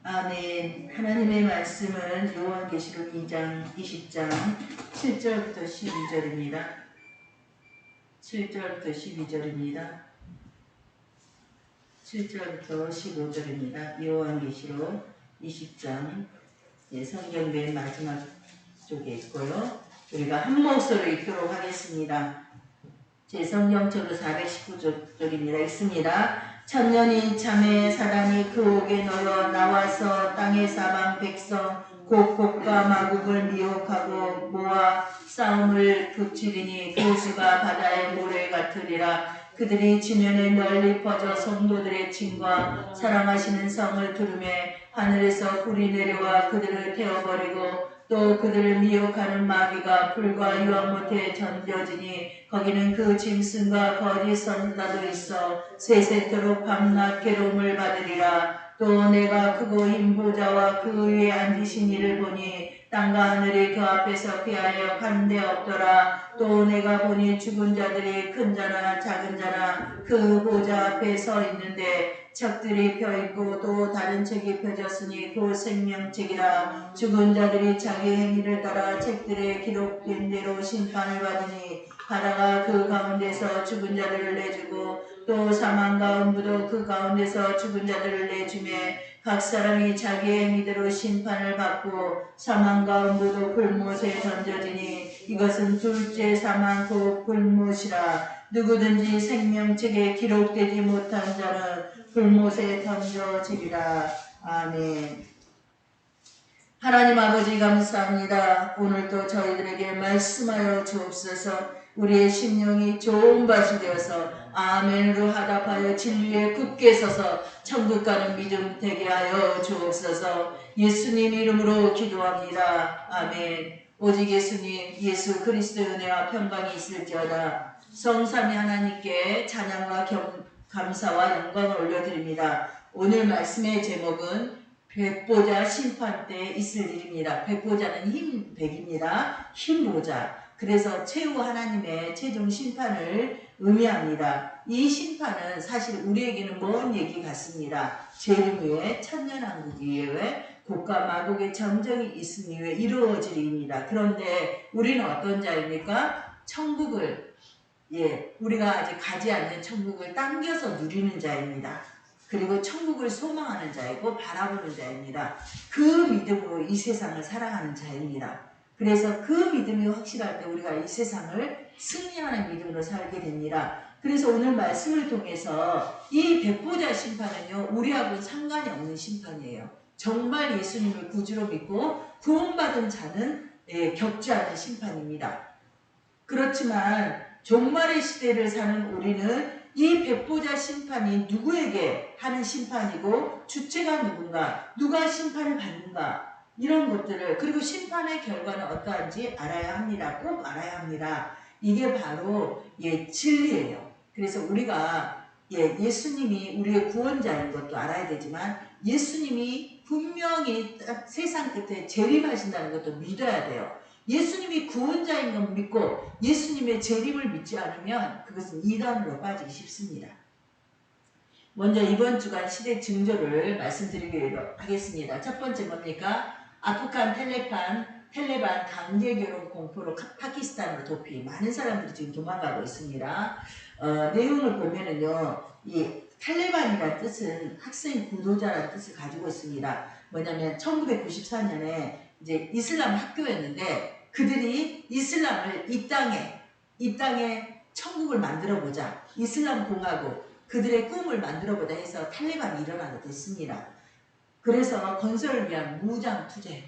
아멘. 하나님의 말씀은 요한계시록 2장 20장 7절부터 12절입니다. 7절부터 12절입니다. 7절부터 15절입니다. 요한계시록 20장 성경 맨 마지막 쪽에 있고요. 우리가 한 목소리로 읽도록 하겠습니다. 제 성경책으로 419쪽입니다. 읽습니다. 천년이 참에 사단이 그 옥에 넣어 나와서 땅의 사방 백성 곧 곡과 마국을 미혹하고 모아 싸움을 붙이리니 그 수가 바다의 모래 같으리라. 그들이 지면에 널리 퍼져 성도들의 칭과 사랑하시는 성을 두르매 하늘에서 불이 내려와 그들을 태워버리고 또 그들을 미혹하는 마귀가 불과 유황 못에 던져지니 거기는 그 짐승과 거짓 선지자도 있어 세세토록 밤낮 괴로움을 받으리라. 또 내가 크고 흰 보좌와 그 위에 앉으신 이를 보니 땅과 하늘이 그 앞에서 피하여 간 데 없더라. 또 내가 보니 죽은 자들이 큰 자나 작은 자나 그 보좌 앞에 서 있는데 책들이 펴있고 또 다른 책이 펴졌으니 그 생명책이라. 죽은 자들이 자기 행위를 따라 책들에 기록된 대로 심판을 받으니 바다가 그 가운데서 죽은 자들을 내주고 또 사망과 음부도 그 가운데서 죽은 자들을 내주매 각 사람이 자기 행위대로 심판을 받고 사망과 음부도 불못에 던져지니 이것은 둘째 사망 곧 불못이라. 누구든지 생명책에 기록되지 못한 자는 불못에 던져지리라. 아멘. 하나님 아버지 감사합니다. 오늘도 저희들에게 말씀하여 주옵소서. 우리의 심령이 좋은 밭이 되어서 아멘으로 하답하여 진리에 굳게 서서 천국 가는 믿음 되게 하여 주옵소서. 예수님 이름으로 기도합니다. 아멘. 오직 예수님 예수 그리스도의 은혜와 평강이 있을지어다. 성삼위 하나님께 찬양과 감사와 영광을 올려드립니다. 오늘 말씀의 제목은 백보자 심판 때 있을 일입니다. 백보자는 흰 백입니다. 흰 보자. 그래서 최후 하나님의 최종 심판을 의미합니다. 이 심판은 사실 우리에게는 먼 얘기 같습니다. 재림 후에 천년왕국 이후에 곡과 마곡의 점정이 있은 이후에 이루어질 일입니다. 그런데 우리는 어떤 자입니까? 천국을 우리가 아직 가지 않는 천국을 당겨서 누리는 자입니다. 그리고 천국을 소망하는 자이고 바라보는 자입니다. 그 믿음으로 이 세상을 살아가는 자입니다. 그래서 그 믿음이 확실할 때 우리가 이 세상을 승리하는 믿음으로 살게 됩니다. 그래서 오늘 말씀을 통해서 이 백보자 심판은요, 우리하고는 상관이 없는 심판이에요. 정말 예수님을 구주로 믿고 구원받은 자는 겪지 않는 심판입니다. 그렇지만 종말의 시대를 사는 우리는 이 백보자 심판이 누구에게 하는 심판이고 주체가 누군가, 누가 심판을 받는가, 이런 것들을, 그리고 심판의 결과는 어떠한지 알아야 합니다. 꼭 알아야 합니다. 이게 바로 진리예요. 그래서 우리가 예수님이 우리의 구원자인 것도 알아야 되지만 예수님이 분명히 세상 끝에 재림하신다는 것도 믿어야 돼요. 예수님이 구원자인 건 믿고 예수님의 재림을 믿지 않으면 그것은 이단으로 빠지기 쉽습니다. 먼저 이번 주간 시대 징조를 말씀드리기로 하겠습니다. 첫 번째 뭡니까? 아프간 텔레반 강제결혼 공포로 파키스탄으로 도피. 많은 사람들이 지금 도망가고 있습니다. 내용을 보면은요, 이 탈레반이라는 뜻은 학생 구도자라는 뜻을 가지고 있습니다. 뭐냐면 1994년에 이제 이슬람 학교였는데 그들이 이슬람을 이 땅에 천국을 만들어 보자, 이슬람 공화국, 그들의 꿈을 만들어 보자 해서 탈레반이 일어나게 됐습니다. 그래서 건설을 위한 무장 투쟁,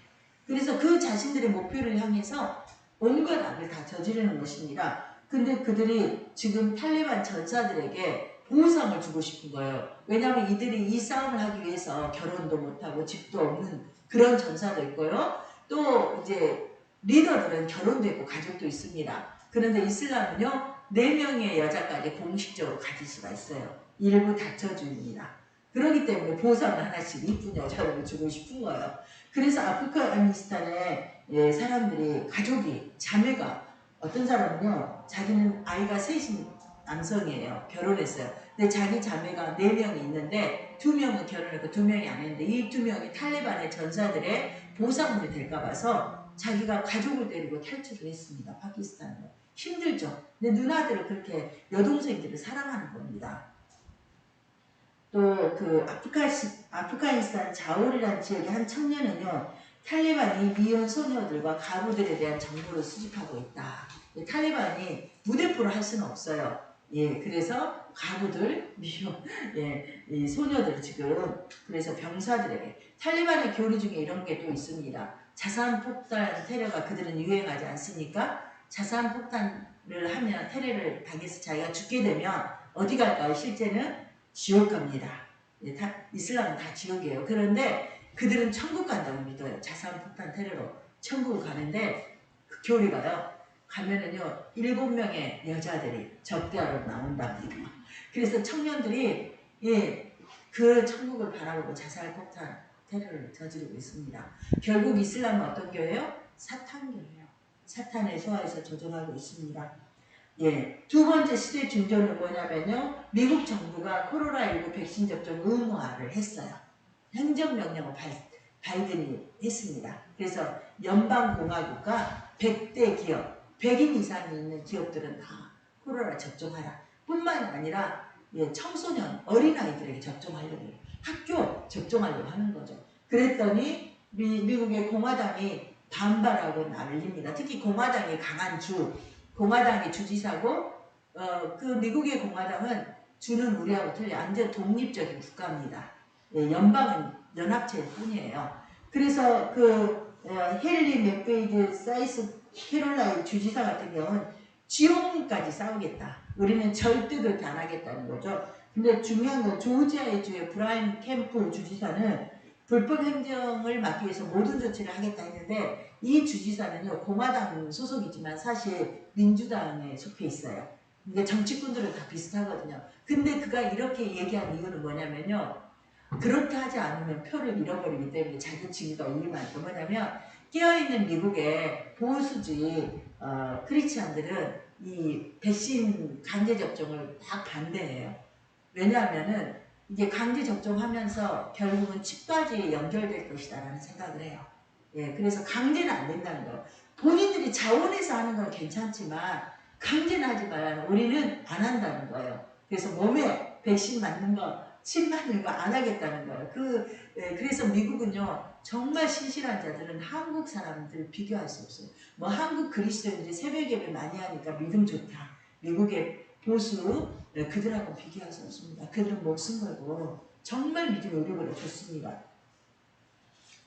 그래서 그 자신들의 목표를 향해서 온갖 악을 다 저지르는 것입니다. 근데 그들이 지금 탈레반 전사들에게 보상을 주고 싶은 거예요. 왜냐하면 이들이 이 싸움을 하기 위해서 결혼도 못하고 집도 없는 그런 전사도 있고요. 또 이제 리더들은 결혼도 있고 가족도 있습니다. 그런데 이슬람은요, 4명의 여자까지 공식적으로 가질 수가 있어요. 일부 다처주의입니다. 그렇기 때문에 보상을 하나씩 이쁜 여자를 주고 싶은 거예요. 그래서 아프가니스탄의 사람들이, 가족이, 자매가, 어떤 사람은요, 자기는 아이가 셋인 남성이에요. 결혼했어요. 근데 자기 자매가 4명이 있는데 2명은 결혼했고 2명이 안 했는데 이 2명이 탈레반의 전사들의 보상물이 될까 봐서 자기가 가족을 데리고 탈출을 했습니다. 파키스탄으로. 힘들죠. 근데 누나들을 그렇게 여동생들을 사랑하는 겁니다. 또 그 아프가니스탄 자울이라는 지역의 한 청년은요. 탈레반이 미혼 소녀들과 가부들에 대한 정보를 수집하고 있다. 탈레반이 무대포를 할 수는 없어요. 예, 그래서 가부들, 미혼, 예, 이 소녀들 지금 그래서 병사들에게 탈레반의 교리 중에 이런 게 또 있습니다. 자산 폭탄 테러가 그들은 유행하지 않습니까? 자산 폭탄을 하면 테러를 당해서 자기가 죽게 되면 어디 갈까요? 실제는 지옥 갑니다. 예, 이슬람은 다 지옥이에요. 그런데 그들은 천국 간다고 믿어요. 자산 폭탄 테러로 천국을 가는데 그 교리가요. 가면은요 7명의 여자들이 접대하러 나온답니다. 그래서 청년들이 예, 그 천국을 바라보고 자살 폭탄 테러를 저지르고 있습니다. 결국 이슬람은 어떤 교회예요? 사탄교회예요. 사탄의 소화에서 조종하고 있습니다. 예, 두 번째 시대 중전은 뭐냐면요. 미국 정부가 코로나19 백신 접종 의무화를 했어요. 행정명령을 바이든이 했습니다. 그래서 연방공화국과 100대 기업, 100인 이상이 있는 기업들은 다 코로나 접종하라. 뿐만 아니라 예, 청소년, 어린아이들에게 접종하려고 해요. 학교 접종하려고 하는 거죠. 그랬더니 미국의 공화당이 반발하고 난립니다. 특히 공화당이 강한 공화당이 주지사고 그 미국의 공화당은 주는 우리하고 틀려 완전 독립적인 국가입니다. 예, 연방은 연합체일 뿐이에요. 그래서 헨리 맥베이드 사이스 캐롤라인 주지사 같은 경우는 지옥문까지 싸우겠다. 우리는 절대 그렇게 안 하겠다는 거죠. 근데 중요한 건 조지아의 주의 브라이언 캠프 주지사는 불법 행정을 막기 위해서 모든 조치를 하겠다 했는데 이 주지사는요 공화당 소속이지만 사실 민주당에 속해 있어요. 근데 정치꾼들은 다 비슷하거든요. 근데 그가 이렇게 얘기한 이유는 뭐냐면요. 그렇게 하지 않으면 표를 잃어버리기 때문에 자격지기가 위임하니까 뭐냐면 깨어있는 미국의 보수주의 크리스찬들은 이 백신 강제 접종을 다 반대해요. 왜냐하면은 이게 강제 접종하면서 결국은 칩까지 연결될 것이다라는 생각을 해요. 예, 그래서 강제는 안 된다는 거예요. 본인들이 자원해서 하는 건 괜찮지만 강제는 하지 말라는 우리는 안 한다는 거예요. 그래서 몸에 백신 맞는 거, 침 맞는 거 안 하겠다는 거예요. 그래서 미국은요 정말 신실한 자들은 한국 사람들 비교할 수 없어요. 뭐 한국 그리스도인들이 새벽 예배 많이 하니까 믿음 좋다. 미국의 보수 그들하고 비교할 수 없습니다. 그들은 목숨 걸고 정말 믿음의 의료를 줬습니다.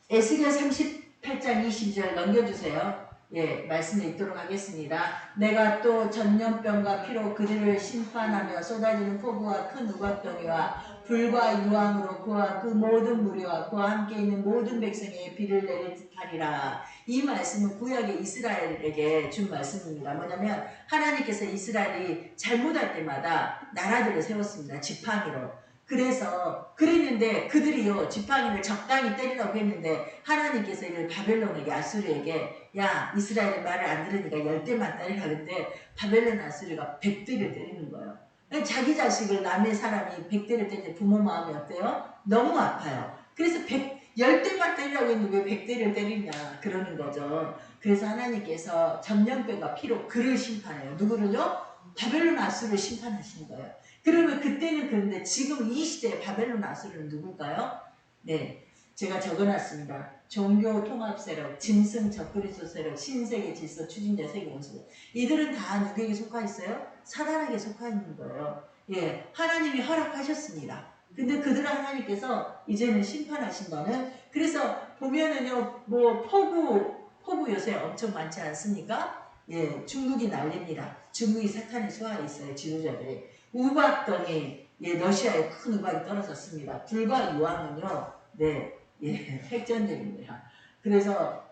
에스겔 38장 20절 넘겨주세요. 예, 말씀을 읽도록 하겠습니다. 내가 또 전염병과 피로 그들을 심판하며 쏟아지는 폭우와 큰 우박덩이와 불과 유황으로 그와 그 모든 무리와 그와 함께 있는 모든 백성에게 비를 내리하리라. 이 말씀은 구약의 이스라엘에게 준 말씀입니다. 뭐냐면 하나님께서 이스라엘이 잘못할 때마다 나라들을 세웠습니다. 지팡이로. 그래서 그랬는데 그들이요 지팡이를 적당히 때리라고 했는데 하나님께서 이를 바벨론에게 아수르에게 야 이스라엘의 말을 안 들으니까 10대만 때리라 그랬는데 바벨론 아수르가 100대를 때리는 거예요. 자기 자식을 남의 사람이 100대를 때릴 때 부모 마음이 어때요? 너무 아파요. 그래서 10대만 때리라고 했는데 왜 100대를 때리냐 그러는 거죠. 그래서 하나님께서 전염병과 피로 그를 심판해요. 누구를요? 바벨론 아수르를 심판하시는 거예요. 그러면 그때는 그런데 지금 이 시대에 바벨론 아수르는 누굴까요? 네, 제가 적어놨습니다. 종교 통합 세력, 짐승 적그리스도 세력, 신세계 질서 추진자 세계 원수. 이들은 다 누구에게 속하 있어요? 사단에게 속하 있는 거예요. 예, 하나님이 허락하셨습니다. 근데 그들은 하나님께서 이제는 심판하신다는. 그래서 보면은요, 뭐 폭우 요새 엄청 많지 않습니까? 예, 중국이 난립니다. 중국이 사탄의 수하에 있어요, 지도자들이. 우박덩이, 예, 러시아에 큰 우박이 떨어졌습니다. 불과 유황은요, 네, 예, 핵전쟁입니다. 그래서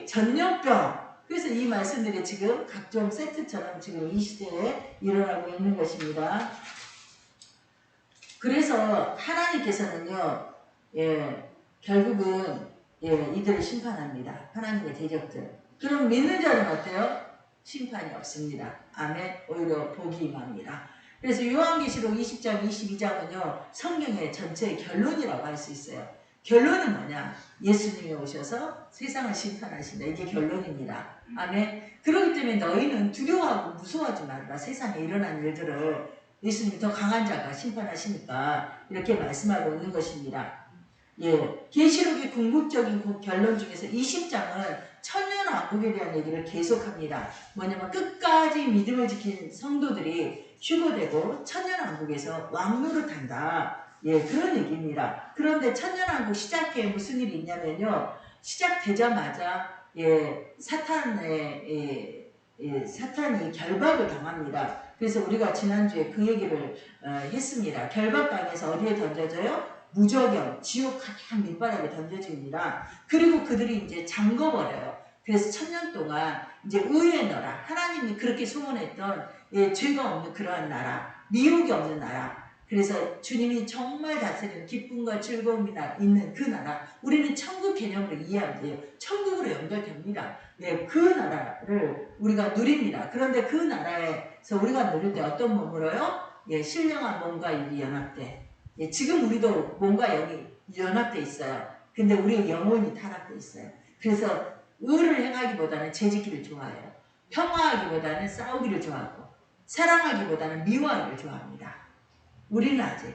전염병. 그래서 이 말씀들이 지금 각종 세트처럼 지금 이 시대에 일어나고 있는 것입니다. 그래서 하나님께서는요, 예, 결국은 예, 이들을 심판합니다. 하나님의 대적들. 그럼 믿는 자는 어때요? 심판이 없습니다. 아멘. 오히려 복이 임합니다. 그래서 요한계시록 20장, 22장은요, 성경의 전체의 결론이라고 할 수 있어요. 결론은 뭐냐? 예수님이 오셔서 세상을 심판하신다. 이게 결론입니다. 아멘. 그렇기 때문에 너희는 두려워하고 무서워하지 말라. 세상에 일어난 일들을 예수님이 더 강한 자가 심판하시니까 이렇게 말씀하고 있는 것입니다. 예, 계시록의 궁극적인 결론 중에서 20장은 천년왕국에 대한 얘기를 계속합니다. 뭐냐면 끝까지 믿음을 지킨 성도들이 휴거되고 천년왕국에서 왕노릇한다. 예, 그런 얘기입니다. 그런데 천년왕국 시작에 무슨 일이 있냐면요, 시작되자마자 사탄이 결박을 당합니다. 그래서 우리가 지난주에 그 얘기를 했습니다. 결박당해서 어디에 던져져요? 무저경, 지옥 가장 밑바닥에 던져집니다. 그리고 그들이 이제 잠궈버려요. 그래서 1000년 동안 이제 의의 나라, 하나님이 그렇게 소원했던 죄가 없는 그러한 나라, 미혹이 없는 나라, 그래서 주님이 정말 다스리는 기쁨과 즐거움이 있는 그 나라, 우리는 천국 개념으로 이해하면 돼요. 천국으로 연결됩니다. 네, 그 나라를 우리가 누립니다. 그런데 그 나라에서 우리가 누릴 때 어떤 몸으로요? 예, 신령한 몸과 육이 연합돼. 예, 지금 우리도 몸과 영이 연합돼 있어요. 근데 우리의 영혼이 타락돼 있어요. 그래서 의를 행하기보다는 죄짓기를 좋아해요. 평화하기보다는 싸우기를 좋아하고, 사랑하기보다는 미워하기를 좋아합니다. 우리는 아직.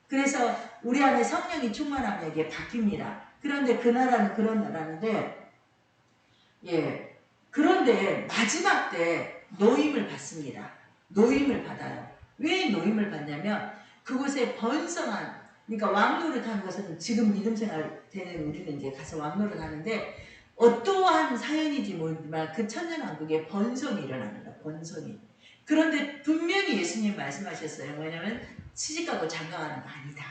그래서 우리 안에 성령이 충만하면 이게 바뀝니다. 그런데 그 나라는 그런 나라인데, 예, 그런데 마지막 때 노임을 받습니다. 노임을 받아요. 왜 노임을 받냐면 그곳에 번성한, 그러니까 왕노릇하는 것은 지금 믿음 생활 되는 우리는 이제 가서 왕노릇 하는데, 어떠한 사연이지 모르지만 그 천년왕국에 번성이 일어나는 거야. 번성이. 그런데 분명히 예수님 말씀하셨어요. 뭐냐면 시집가고 장가가는 거 아니다.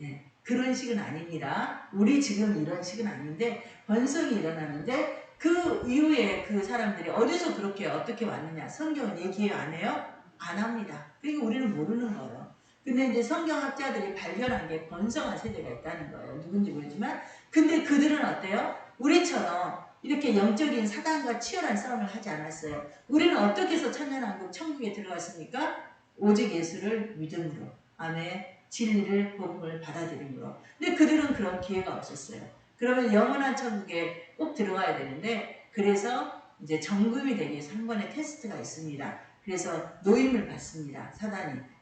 예, 그런 식은 아닙니다. 우리 지금 이런 식은 아닌데 번성이 일어나는데, 그 이후에 그 사람들이 어디서 그렇게 어떻게 왔느냐, 성경은 얘기 안 해요? 안 합니다. 그러니까 우리는 모르는 거예요. 근데 이제 성경학자들이 발견한 게 번성한 세대가 있다는 거예요. 누군지 모르지만. 근데 그들은 어때요? 우리처럼 이렇게 영적인 사단과 치열한 싸움을 하지 않았어요. 우리는 어떻게 해서 천년왕국 천국에 들어갔습니까? 오직 예수를 믿음으로. 아멘. 진리를, 복음을 받아들임으로. 근데 그들은 그런 기회가 없었어요. 그러면 영원한 천국에 꼭 들어가야 되는데, 그래서 이제 정금이 되기 위해서 한 번의 테스트가 있습니다. 그래서 노임을 받습니다.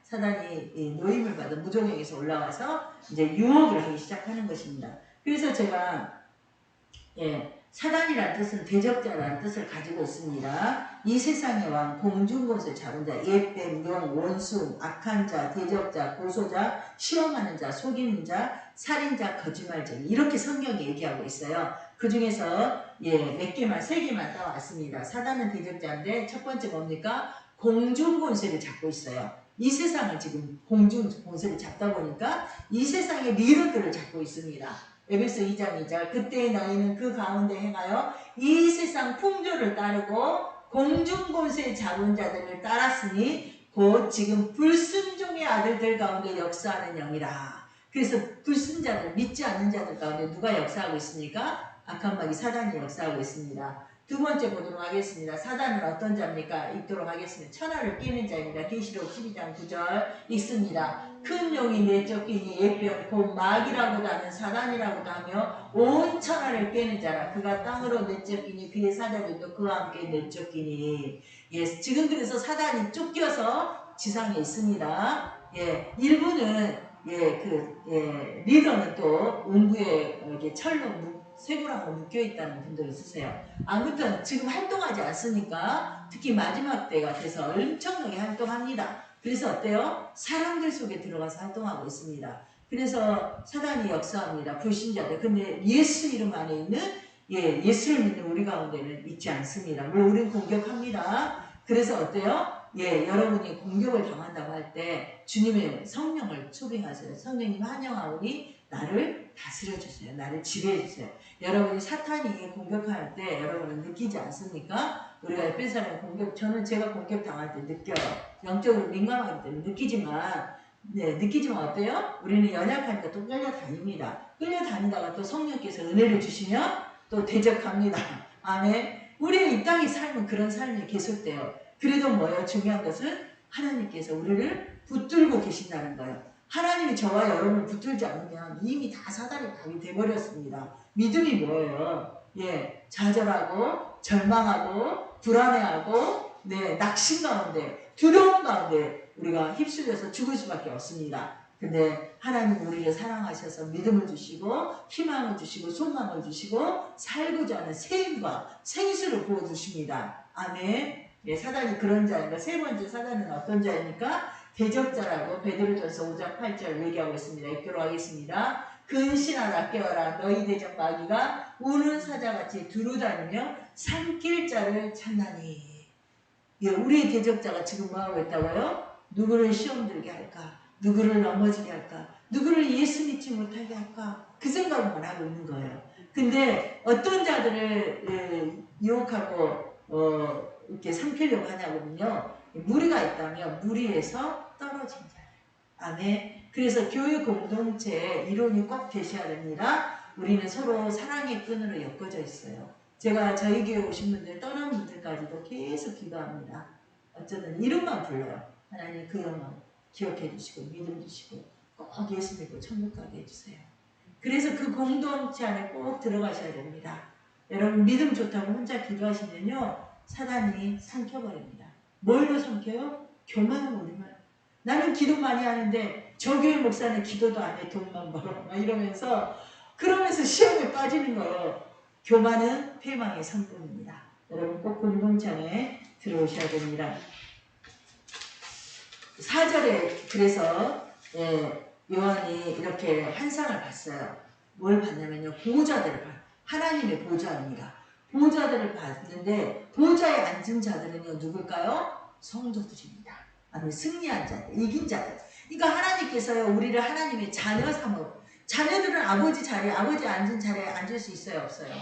사단이 노임을 받아 무종에게서 올라와서 이제 유혹을 하기 시작하는 것입니다. 그래서 제가 사단이라는 뜻은 대적자라는 뜻을 가지고 있습니다. 이 세상의 왕, 공중곳을 잡은 자, 옛뱀, 용, 원수, 악한 자, 대적자, 고소자, 시험하는 자, 속이는 자, 살인자, 거짓말쟁이, 이렇게 성경이 얘기하고 있어요. 그 중에서 몇 개만, 3개만 따왔습니다. 사단은 대적자인데 첫 번째 뭡니까? 공중권세를 잡고 있어요. 이 세상을 지금 공중권세를 잡다 보니까 이 세상의 리더들을 잡고 있습니다. 에베소 2장 2절, 그때 너희는 그 가운데 행하여 이 세상 풍조를 따르고 공중권세 잡은 자들을 따랐으니 곧 지금 불순종의 아들들 가운데 역사하는 영이라. 그래서 불순자들, 믿지 않는 자들 가운데 누가 역사하고 있습니까? 악한 마귀 사단이 역사하고 있습니다. 두 번째 보도록 하겠습니다. 사단은 어떤 자입니까? 읽도록 하겠습니다. 천하를 깨는 자입니다. 계시록 12장 9절 읽습니다. 큰 용이 내쫓기니 옛병 곧 마귀라고도 하는 사단이라고도 하며 온 천하를 깨는 자라. 그가 땅으로 내쫓기니 그의 사자들도 그와 함께 내쫓기니. 지금 그래서 사단이 쫓겨서 지상에 있습니다. 일부는 리더는 또 음부에 이렇게 철로 쇠고랑으로 묶여있다는 분들 있으세요. 아무튼 지금 활동하지 않습니까? 특히 마지막 때가 돼서 엄청나게 활동합니다. 그래서 어때요? 사람들 속에 들어가서 활동하고 있습니다. 그래서 사단이 역사합니다. 불신자들. 근데 예수 이름 안에 있는 예수를 믿는 우리 가운데는 있지 않습니다. 물론 우리는 공격합니다. 그래서 어때요? 여러분이 공격을 당한다고 할 때 주님의 성령을 초빙하세요. 성령님 환영하오니 나를 다스려주세요. 나를 지배해주세요. 여러분이 사탄이 공격할 때 여러분은 느끼지 않습니까? 우리가 옆에 사람 저는 제가 공격당할 때 느껴요. 영적으로 민감하기 때문에 느끼지만 어때요? 우리는 연약하니까 또 끌려다닙니다. 끌려다니다가 또 성령께서 은혜를 주시면 또 대적합니다. 아멘. 우리는 이 땅의 삶은 그런 삶이 계속돼요. 그래도 뭐예요? 중요한 것은 하나님께서 우리를 붙들고 계신다는 거예요. 하나님이 저와 여러분을 붙들지 않으면 이미 다 사단이 답이 돼버렸습니다. 믿음이 뭐예요? 예, 좌절하고 절망하고 불안해하고 낙심 가운데 두려움 가운데 우리가 휩쓸려서 죽을 수밖에 없습니다. 근데 하나님 우리를 사랑하셔서 믿음을 주시고 희망을 주시고 소망을 주시고 살고자 하는 세임과 생수를 부어주십니다. 아멘. 예, 사단이 그런 자입니다. 세 번째 사단은 어떤 자입니까? 대적자라고 베드로전서 5장 8절 얘기하고 있습니다. 읽도록 하겠습니다. 근신하라 깨어라 너희 대적 마귀가 우는 사자같이 두루다니며 삼킬 자를 찾나니. 예, 우리의 대적자가 지금 뭐하고 있다고요? 누구를 시험 들게 할까? 누구를 넘어지게 할까? 누구를 예수 믿지 못하게 할까? 그 생각만 하고 있는 거예요. 근데 어떤 자들을 유혹하고 이렇게 삼키려고 하냐면요. 무리가 있다면 무리에서 떨어진 자예요. 아멘. 그래서 교회 공동체의 이론이 꼭 되셔야 됩니다. 우리는 서로 사랑의 끈으로 엮어져 있어요. 제가 저희 교회 오신 분들 떠난 분들까지도 계속 기도합니다. 어쩌면 이름만 불러요. 하나님 그 영혼 기억해 주시고 믿음 주시고 꼭 예수 믿고 천국 가게 해주세요. 그래서 그 공동체 안에 꼭 들어가셔야 됩니다. 여러분 믿음 좋다고 혼자 기도하시면요. 사단이 삼켜버립니다. 뭘로 삼켜요? 교만한 우리만. 나는 기도 많이 하는데 저 교회 목사는 기도도 안 해 돈만 벌어 막 이러면서 그러면서 시험에 빠지는 거예요. 교만은 패망의 성분입니다. 여러분 꼭 공동체 안에 들어오셔야 됩니다. 4절에 그래서 요한이 이렇게 환상을 봤어요. 뭘 봤냐면요. 보호자들을 봐요. 하나님의 보호자입니다. 보호자들을 봤는데 보호자에 앉은 자들은요. 누굴까요? 성도들입니다. 아니 승리한 자들, 이긴 자들. 그러니까 하나님께서요. 우리를 하나님의 자녀 삼어. 자녀들은 아버지 자리에, 아버지 앉은 자리에 앉을 수 있어요? 없어요?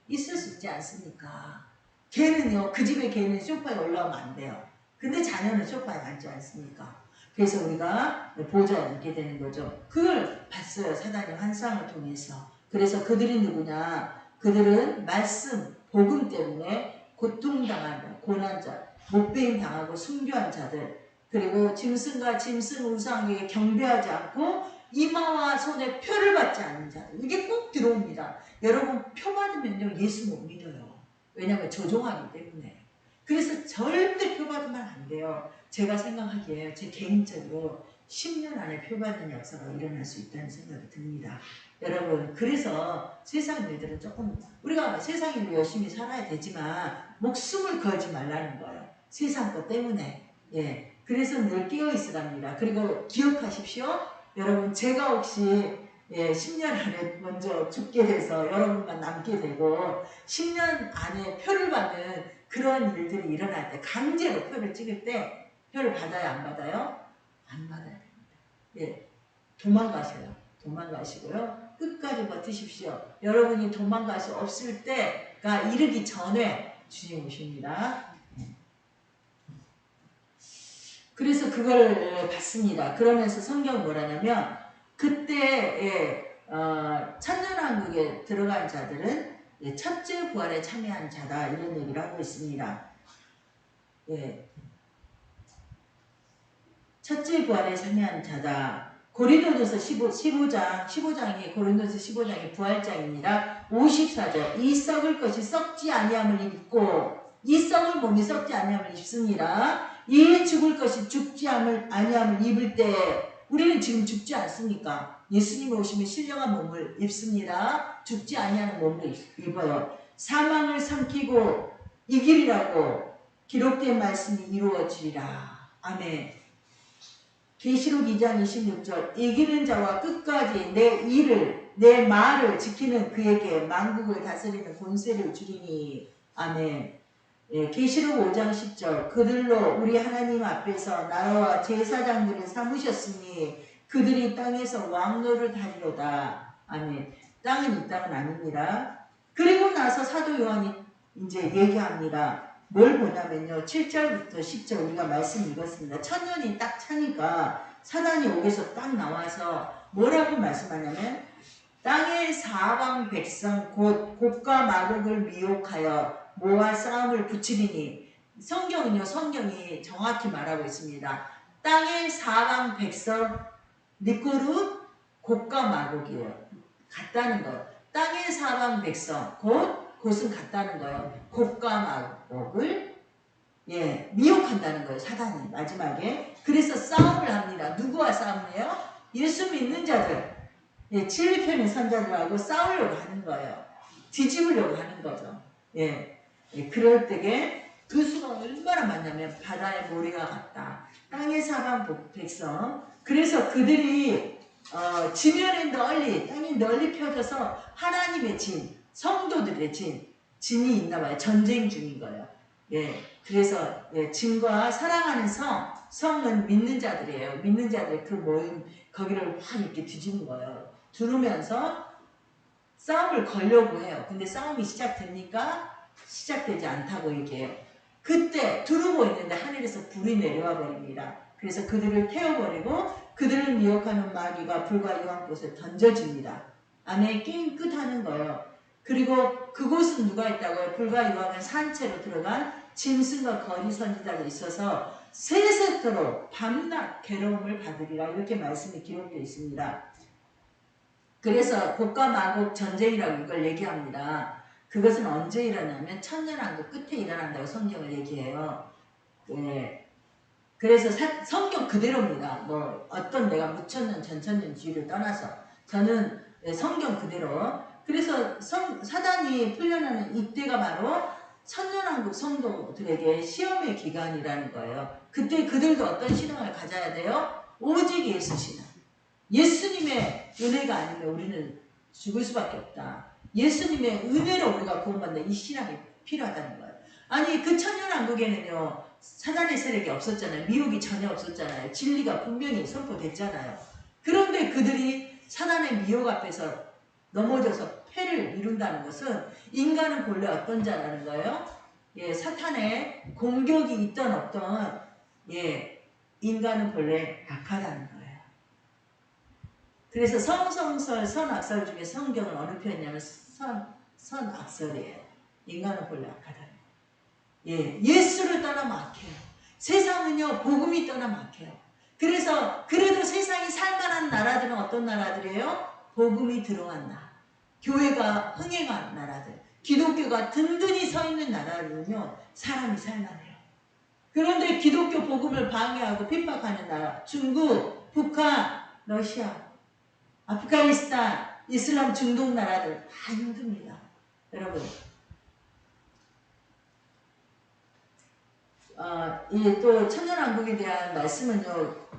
있을 수 있지 않습니까? 걔는요. 그 집에 걔는 소파에 올라오면 안 돼요. 근데 자녀는 소파에 앉지 않습니까? 그래서 우리가 보호자에 앉게 되는 거죠. 그걸 봤어요. 사단이 환상을 통해서. 그래서 그들이 누구냐? 그들은 말씀, 복음 때문에 고통당한 고난자, 목배임 당하고 순교한 자들, 그리고 짐승과 짐승 우상에게 경배하지 않고 이마와 손에 표를 받지 않는 자들. 이게 꼭 들어옵니다. 여러분 표 받으면요 예수 못 믿어요. 왜냐하면 조종하기 때문에. 그래서 절대 표 받으면 안 돼요. 제가 생각하기에 제 개인적으로 10년 안에 표 받는 역사가 일어날 수 있다는 생각이 듭니다. 여러분 그래서 세상 일들은 조금 우리가 세상 일로 열심히 살아야 되지만 목숨을 걸지 말라는 거예요. 세상 것 때문에. 예. 그래서 늘 깨어 있으랍니다. 그리고 기억하십시오. 여러분 제가 혹시 10년 안에 먼저 죽게 돼서 여러분만 남게 되고 10년 안에 표를 받는 그런 일들이 일어날 때 강제로 표를 찍을 때 표를 받아야 안 받아요? 안 받아야 됩니다. 예, 도망가셔요. 도망가시고요. 끝까지 버티십시오. 여러분이 도망갈 수 없을 때가 이르기 전에 주님 오십니다. 그래서 그걸 봤습니다. 그러면서 성경 뭐라냐면 그때 천년왕국에 들어간 자들은 첫째 부활에 참여한 자다 이런 얘기를 하고 있습니다. 예. 첫째 부활에 참여한 자다. 고린도전서 15장이 고린도전서 15장이 부활장입니다. 54절 이 썩을 것이 썩지 아니함을 입고 이 썩을 몸이 썩지 아니함을 입습니다. 이 죽을 것이 죽지 아니함을 입을 때 우리는 지금 죽지 않습니까? 예수님 오시면 신령한 몸을 입습니다. 죽지 아니하는 몸을 입어요. 사망을 삼키고 이기리라고 기록된 말씀이 이루어지리라. 아멘. 계시록 2장 26절 이기는 자와 끝까지 내 말을 지키는 그에게 만국을 다스리는 권세를 주리니. 아멘. 예, 계시록 5장 10절 그들로 우리 하나님 앞에서 나라와 제사장들을 삼으셨으니 그들이 땅에서 왕노를 하리로다. 아멘. 땅은 이 땅은 아닙니다. 그리고 나서 사도 요한이 이제 얘기합니다. 뭘 보냐면요. 7절부터 10절 우리가 말씀 읽었습니다. 천년이 딱 차니까 사단이 옥에서 딱 나와서 뭐라고 말씀하냐면 땅의 사방 백성 곧 곡과 마곡을 미혹하여 모아 싸움을 붙이리니 성경은요. 성경이 정확히 말하고 있습니다. 땅의 사방 백성 니꾸루 곡과 마곡이요. 같다는 거예요. 땅의 사방 백성 곧은 같다는 거예요. 곡과 마곡을 미혹한다는 거예요. 사단이 마지막에. 그래서 싸움을 합니다. 누구와 싸움을 해요? 예수 믿는 자들. 진리편의 선자들하고 싸우려고 하는 거예요. 뒤집으려고 하는 거죠. 그럴 때에 그 수가 얼마나 많냐면 바다의 모래가 같다. 땅의 사방 백성. 그래서 그들이 지면에 땅이 널리 펴져서 하나님의 진, 성도들의 진이 있나 봐요. 전쟁 중인 거예요. 그래서 진과 사랑하는 성은 믿는 자들이에요. 믿는 자들 그 모임 거기를 확 이렇게 뒤집는 거예요. 두르면서 싸움을 걸려고 해요. 근데 싸움이 시작됩니까? 시작되지 않다고 얘기해요. 그때 두르고 있는데 하늘에서 불이 내려와 버립니다. 그래서 그들을 태워버리고 그들을 미혹하는 마귀가 불과 유황꽃을 던져줍니다. 안에 게임 끝하는 거예요. 그리고 그곳은 누가 있다고요? 불과 유황은 산채로 들어간 짐승과 거리 선지자가 있어서 세세토록 밤낮 괴로움을 받으리라 이렇게 말씀이 기록되어 있습니다. 그래서 곡과 마곡 전쟁이라고 이걸 얘기합니다. 그것은 언제 일어나면 천년왕국 끝에 일어난다고 성경을 얘기해요. 그래서 성경 그대로입니다. 뭐 어떤 내가 무천년 전천년 뒤를 떠나서 저는 성경 그대로. 그래서 사단이 풀려나는 이때가 바로 천년왕국 성도들에게 시험의 기간이라는 거예요. 그때 그들도 어떤 신앙을 가져야 돼요? 오직 예수 신앙. 예수님의 은혜가 아니면 우리는 죽을 수밖에 없다. 예수님의 은혜로 우리가 구원받는 이 신앙이 필요하다는 거예요. 아니 그 천년왕국에는요 사단의 세력이 없었잖아요. 미혹이 전혀 없었잖아요. 진리가 분명히 선포됐잖아요. 그런데 그들이 사단의 미혹 앞에서 넘어져서 패를 이룬다는 것은 인간은 본래 어떤 자라는 거예요? 사탄의 공격이 있던 없던 인간은 본래 악하다는 거예요. 그래서 성성설, 선악설 중에 성경은 어느 편이냐면 선악설이에요. 인간은 본래 악하다. 예수를 떠나면 악해요. 세상은요 복음이 떠나면 악해요. 그래서 그래도 세상이 살만한 나라들은 어떤 나라들이에요? 복음이 들어간 나라, 교회가 흥행한 나라들, 기독교가 든든히 서 있는 나라는요 사람이 살만해요. 그런데 기독교 복음을 방해하고 핍박하는 나라, 중국, 북한, 러시아, 아프가니스탄, 이슬람 중동 나라들 다 힘듭니다. 여러분 또 천년왕국에 대한 말씀은요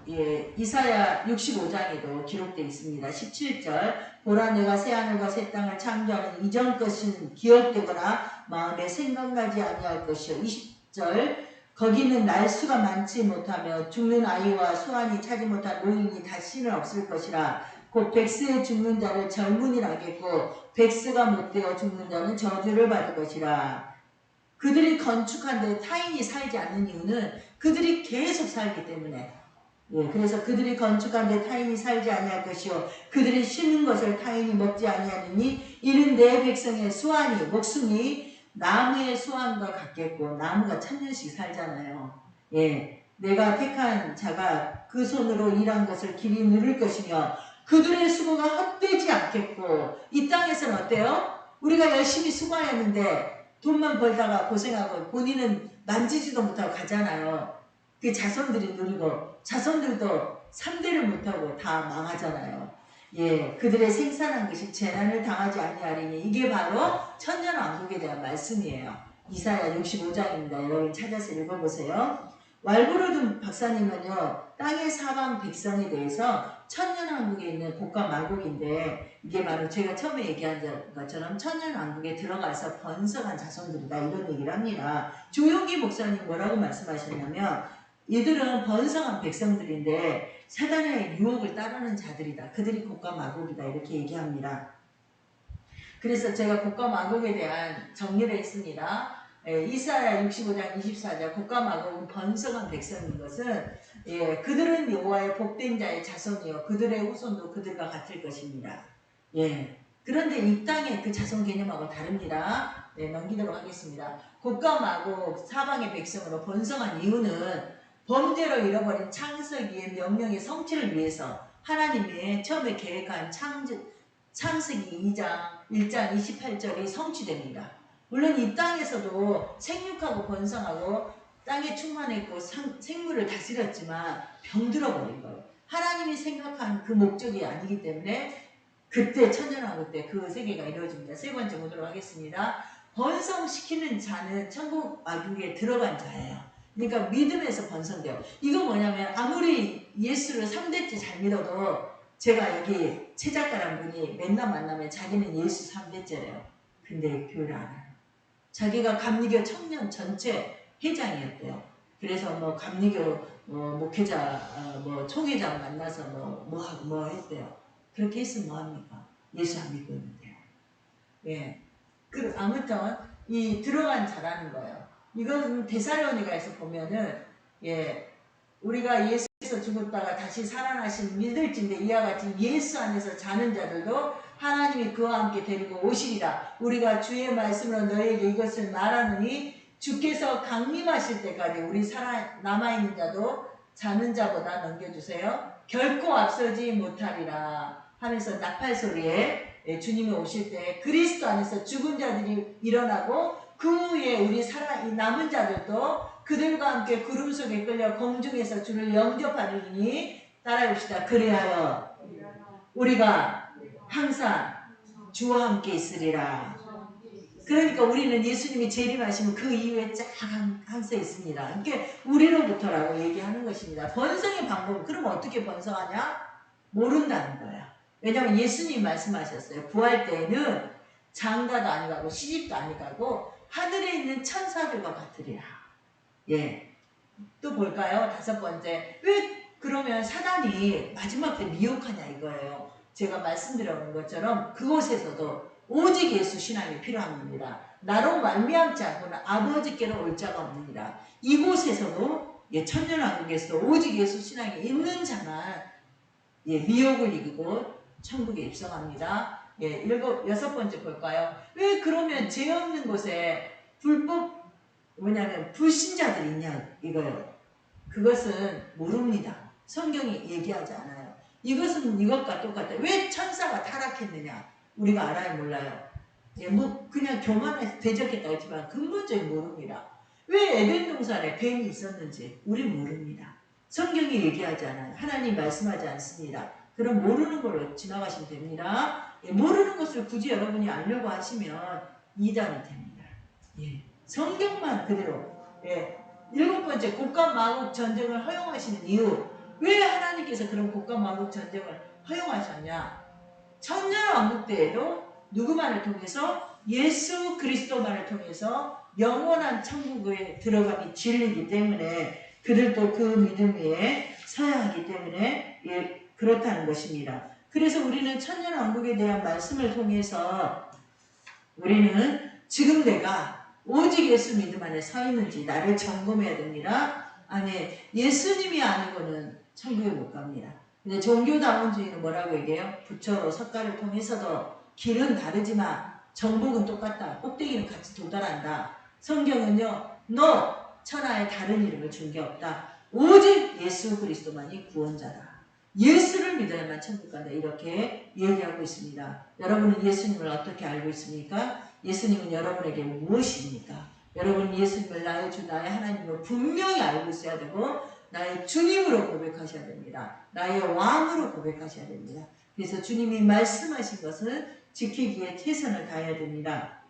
이사야 65장에도 기록되어 있습니다. 17절 보라 내가 새하늘과 새 땅을 창조하는 이전 것은 기억되거나 마음에 생각나지 아니할 것이요. 20절 거기는 날수가 많지 못하며 죽는 아이와 소환이 차지 못한 노인이 다시는 없을 것이라. 곧 백스에 죽는 자를 젊은이라 하겠고 백스가 못되어 죽는 자는 저주를 받을 것이라. 그들이 건축한 데 타인이 살지 않는 이유는 그들이 계속 살기 때문에. 그래서 그들이 건축한 데 타인이 살지 아니할 것이요 그들이 쉬는 것을 타인이 먹지 아니하느니 이는 내 백성의 수완이 목숨이 나무의 수완과 같겠고 나무가 1000년씩 살잖아요. 내가 택한 자가 그 손으로 일한 것을 길이 누릴 것이며 그들의 수고가 헛되지 않겠고. 이 땅에서는 어때요? 우리가 열심히 수고하였는데 돈만 벌다가 고생하고 본인은 만지지도 못하고 가잖아요. 그 자손들이 누리고 자손들도 3대를 못하고 다 망하잖아요. 그들의 생산한 것이 재난을 당하지 아니하리니 이게 바로 천년왕국에 대한 말씀이에요. 이사야 65장입니다. 여러분 찾아서 읽어보세요. 왈브로든 박사님은요 땅의 사방 백성에 대해서 천년왕국에 있는 곡과 마곡인데 이게 바로 제가 처음에 얘기한 것처럼 천년왕국에 들어가서 번성한 자손들이다 이런 얘기를 합니다. 조용기 목사님 뭐라고 말씀하셨냐면 이들은 번성한 백성들인데 사단의 유혹을 따르는 자들이다. 그들이 곡과 마곡이다 이렇게 얘기합니다. 그래서 제가 곡과 마곡에 대한 정리를 했습니다. 이사야 65장 24절 곡과 마곡은 번성한 백성인 것은 그들은 여호와의 복된 자의 자손이요 그들의 후손도 그들과 같을 것입니다. 그런데 이 땅의 그 자손 개념하고 다릅니다. 넘기도록 하겠습니다. 곡과 마곡 사방의 백성으로 번성한 이유는 범죄로 잃어버린 창세기의 명령의 성취를 위해서 하나님이 처음에 계획한 창세기 2장 1장 28절이 성취됩니다. 물론 이 땅에서도 생육하고 번성하고 땅에 충만했고 생물을 다스렸지만 병들어버린 거예요. 하나님이 생각한 그 목적이 아니기 때문에 그때 천년왕국 때 그 세계가 이루어집니다. 세 번째 보도록 하겠습니다. 번성시키는 자는 천국 왕국에 들어간 자예요. 그러니까 믿음에서 번성돼요. 이거 뭐냐면 아무리 예수를 3대째 잘 믿어도 제가 여기 최 작가란 분이 맨날 만나면 자기는 예수 3대째래요. 근데 교회를 안 해요. 자기가 감리교 청년 전체 회장이었대요. 그래서 뭐 감리교 목회자 총회장 만나서 뭐 했대요. 그렇게 했으면 뭐합니까? 예수 안 믿고 있는데요. 예. 아무튼 이 들어간 자라는 거예요. 이건 데살로니가에서 보면은 우리가 예수에서 죽었다가 다시 살아나신 믿을진데 이와 같이 예수 안에서 자는 자들도 하나님이 그와 함께 데리고 오시리라. 우리가 주의 말씀으로 너희에게 이것을 말하노니 주께서 강림하실 때까지 우리 남아있는 자도 자는 자보다 넘겨주세요. 결코 앞서지 못하리라 하면서 나팔 소리에 주님이 오실 때 그리스도 안에서 죽은 자들이 일어나고 그 후에 우리 남은 자들도 그들과 함께 구름 속에 끌려 공중에서 주를 영접하리니 따라해봅시다. 그리하여 우리가 항상 주와 함께 있으리라. 그러니까 우리는 예수님이 재림하시면 그 이후에 쫙 항상 있습니다. 그러니까 우리로부터라고 얘기하는 것입니다. 번성의 방법은 그럼 어떻게 번성하냐? 모른다는 거야. 왜냐하면 예수님 말씀하셨어요. 부활 때에는 장가도 아니가고 시집도 아니가고 하늘에 있는 천사들과 같으리라. 예. 또 볼까요? 5번째. 왜 그러면 사단이 마지막 때 미혹하냐 이거예요. 제가 말씀드려온 것처럼 그곳에서도 오직 예수 신앙이 필요합니다. 나로 말미암지 않고는 아버지께로 올 자가 없느니라. 이곳에서도 천년왕국에서도 오직 예수 신앙이 있는 자만 미혹을 이기고 천국에 입성합니다. 6번째 볼까요? 왜 그러면 죄 없는 곳에 불신자들이 있냐 이거예요. 그것은 모릅니다. 성경이 얘기하지 않아요. 이것은 이것과 똑같아요. 왜 천사가 타락했느냐? 우리가 알아요, 몰라요? 그냥 교만해서 대적했다 했지만 근본적인 모릅니다. 왜 에덴 동산에 뱀이 있었는지 우리 모릅니다. 성경이 얘기하지 않아요. 하나님 말씀하지 않습니다. 그럼 모르는 걸로 지나가시면 됩니다. 모르는 것을 굳이 여러분이 알려고 하시면 이단이 됩니다. 성경만 그대로. 7번째, 곡과 마곡 전쟁을 허용하시는 이유. 왜 하나님께서 그런 곡과 마곡 전쟁을 허용하셨냐? 천년왕국 때에도 누구만을 통해서? 예수 그리스도만을 통해서 영원한 천국에 들어가기 진리이기 때문에 그들도 그 믿음 위에 서야 하기 때문에 그렇다는 것입니다. 그래서 우리는 천년왕국에 대한 말씀을 통해서 우리는 지금 내가 오직 예수 믿음 안에 서 있는지 나를 점검해야 됩니다. 아니, 예수님이 아니고는 천국에 못 갑니다. 근데 종교다원주의는 뭐라고 얘기해요? 부처로 석가를 통해서도 길은 다르지만 정복은 똑같다. 꼭대기는 같이 도달한다. 성경은요, 너 천하에 다른 이름을 준 게 없다. 오직 예수 그리스도만이 구원자다. 예수를 믿어야만 천국 간다. 이렇게 얘기하고 있습니다. 여러분은 예수님을 어떻게 알고 있습니까? 예수님은 여러분에게 무엇입니까? 여러분은 예수님을 나의 주, 나의 하나님으로 분명히 알고 있어야 되고 나의 주님으로 고백하셔야 됩니다. 나의 왕으로 고백하셔야 됩니다. 그래서 주님이 말씀하신 것을 지키기에 최선을 다해야 됩니다.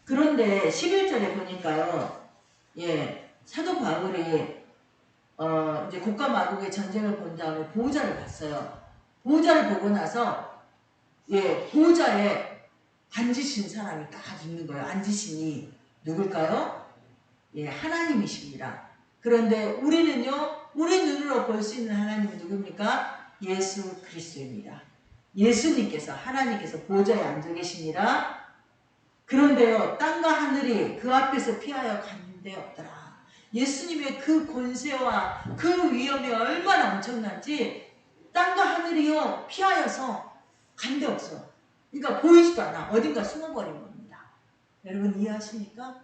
그런데 11절에 보니까요. 사도 바울이 이제 곡과 마곡의 전쟁을 본 다음에 보호자를 봤어요. 보호자를 보고 나서 보호자에 앉으신 사람이 딱 있는 거예요. 앉으신이 누굴까요? 하나님이십니다. 그런데 우리는요, 우리 눈으로 볼 수 있는 하나님은 누굽니까? 예수 그리스도입니다. 예수님께서, 하나님께서 보호자에 앉아 계십니다. 그런데요, 땅과 하늘이 그 앞에서 피하여 가는 데 없더라. 예수님의 그 권세와 그 위엄이 얼마나 엄청난지 땅과 하늘이요, 피하여서 간 데 없어. 그러니까 보이지도 않아. 어딘가 숨어버린 겁니다. 여러분 이해하십니까?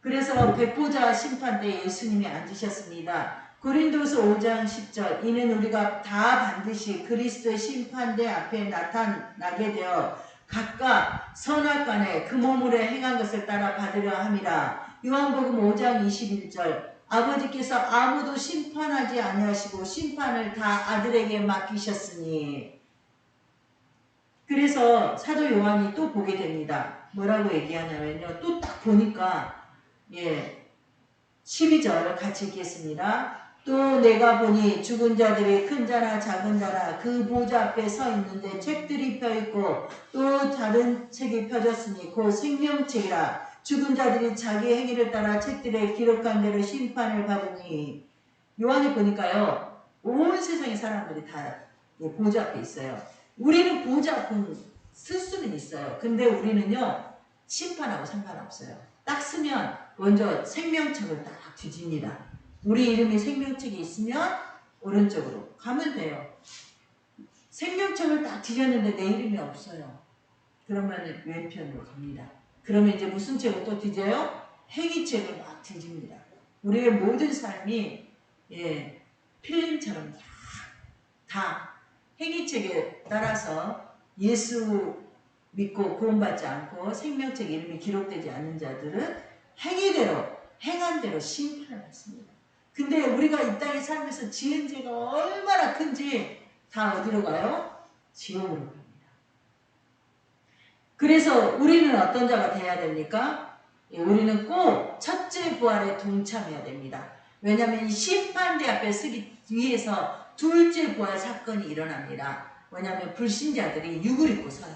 그래서 백보자 심판대에 예수님이 앉으셨습니다. 고린도서 5장 10절 이는 우리가 다 반드시 그리스도의 심판대 앞에 나타나게 되어 각각 선악간에 그 몸으로 행한 것을 따라 받으려 함이라. 요한복음 5장 21절 아버지께서 아무도 심판하지 아니하시고 심판을 다 아들에게 맡기셨으니. 그래서 사도 요한이 또 보게 됩니다. 뭐라고 얘기하냐면요. 또 딱 보니까 12절 같이 읽겠습니다. 또 내가 보니 죽은 자들이 큰 자나 작은 자나 그 보좌 앞에 서 있는데 책들이 펴있고 또 다른 책이 펴졌으니 곧 생명책이라. 죽은 자들이 자기 행위를 따라 책들에 기록한 대로 심판을 받으니. 요한이 보니까요. 온 세상의 사람들이 다 보좌 앞에 있어요. 우리는 보좌 앞에 쓸 수는 있어요. 근데 우리는요. 심판하고 상관없어요. 딱 쓰면 먼저 생명책을 딱 뒤집니다. 우리 이름이 생명책에 있으면 오른쪽으로 가면 돼요. 생명책을 딱 뒤졌는데 내 이름이 없어요. 그러면 왼편으로 갑니다. 그러면 이제 무슨 책을 또 뒤져요? 행위책을 막 뒤집니다. 우리의 모든 삶이 필름처럼 다 행위책에 따라서 예수 믿고 구원받지 않고 생명책 이름이 기록되지 않는 자들은 행위대로 행한 대로 심판을 받습니다. 근데 우리가 이 땅에 살면서 지은 죄가 얼마나 큰지 다 어디로 가요? 지옥으로 갑니다. 그래서 우리는 어떤 자가 돼야 됩니까? 우리는 꼭 첫째 부활에 동참해야 됩니다. 왜냐하면 이 심판대 앞에 서기 위해서 둘째 부활 사건이 일어납니다. 왜냐하면 불신자들이 육을 입고 서요.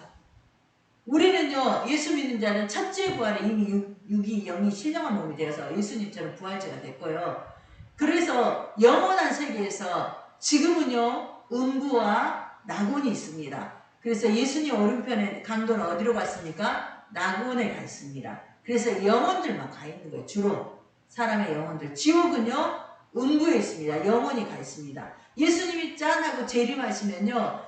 우리는요, 예수 믿는 자는 첫째 부활에 이미 육이 영이 신령한 몸이 되어서 예수님처럼 부활체가 됐고요. 그래서 영원한 세계에서 지금은요, 음부와 낙원이 있습니다. 그래서 예수님 오른편에 강도는 어디로 갔습니까? 낙원에 가 있습니다. 그래서 영혼들만 가 있는 거예요. 주로 사람의 영혼들. 지옥은요, 음부에 있습니다. 영혼이 가 있습니다. 예수님이 짠하고 재림하시면요,